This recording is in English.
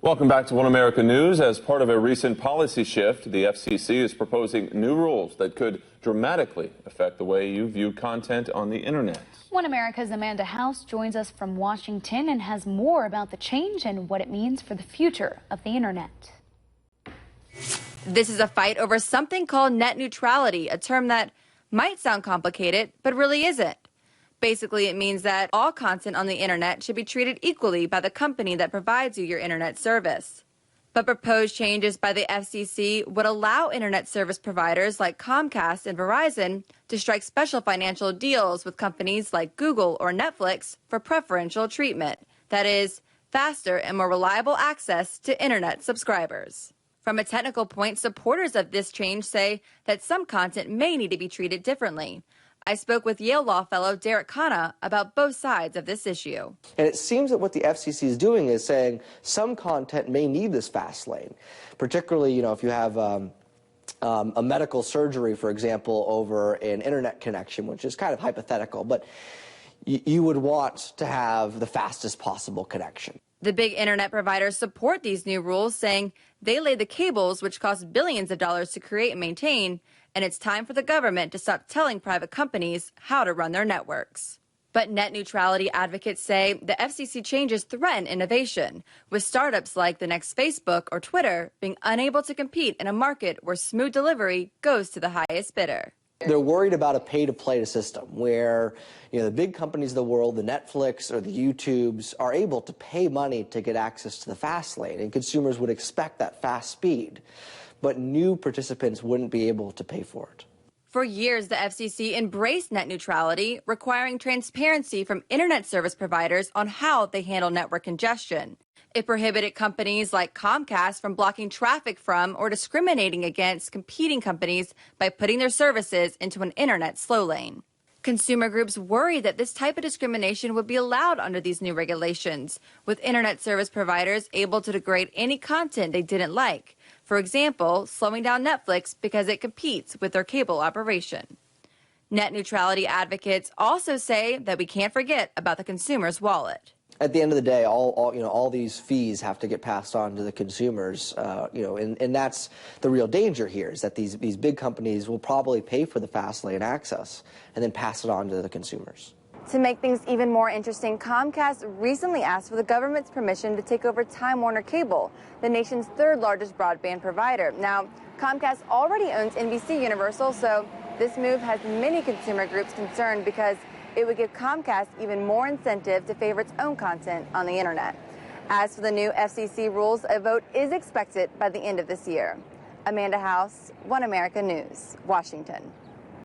Welcome back to One America News. As part of a recent policy shift, the FCC is proposing new rules that could dramatically affect the way you view content on the internet. One America's Amanda House joins us from Washington and has more about the change and what it means for the future of the internet. This is a fight over something called net neutrality, a term that might sound complicated, but really isn't. Basically, it means that all content on the internet should be treated equally by the company that provides you your internet service. But proposed changes by the FCC would allow internet service providers like Comcast and Verizon to strike special financial deals with companies like Google or Netflix for preferential treatment. That is, faster and more reliable access to internet subscribers. From a technical point, supporters of this change say that some content may need to be treated differently. I spoke with Yale law fellow Khanna about both sides of this issue. And it seems that what the FCC is doing is saying some content may need this fast lane, particularly, if you have a medical surgery, for example, over an internet connection, which is kind of hypothetical, but you would want to have the fastest possible connection. The big internet providers support these new rules, saying they lay the cables, which cost billions of dollars to create and maintain, and it's time for the government to stop telling private companies how to run their networks. But net neutrality advocates say the FCC changes threaten innovation, with startups like the next Facebook or Twitter being unable to compete in a market where smooth delivery goes to the highest bidder. They're worried about a pay-to-play system where, the big companies of the world, the Netflix or the YouTubes, are able to pay money to get access to the fast lane, and consumers would expect that fast speed, but new participants wouldn't be able to pay for it. For years, the FCC embraced net neutrality, requiring transparency from internet service providers on how they handle network congestion. It prohibited companies like Comcast from blocking traffic from or discriminating against competing companies by putting their services into an internet slow lane. Consumer groups worry that this type of discrimination would be allowed under these new regulations, with internet service providers able to degrade any content they didn't like. For example, slowing down Netflix because it competes with their cable operation. Net neutrality advocates also say that we can't forget about the consumer's wallet. At the end of the day, all these fees have to get passed on to the consumers, and that's the real danger here, is that these big companies will probably pay for the fast lane access and then pass it on to the consumers. To make things even more interesting, Comcast recently asked for the government's permission to take over Time Warner Cable, the nation's third largest broadband provider. Now, Comcast already owns NBC Universal, so this move has many consumer groups concerned because it would give Comcast even more incentive to favor its own content on the internet. As for the new FCC rules, a vote is expected by the end of this year. Amanda House, One America News, Washington.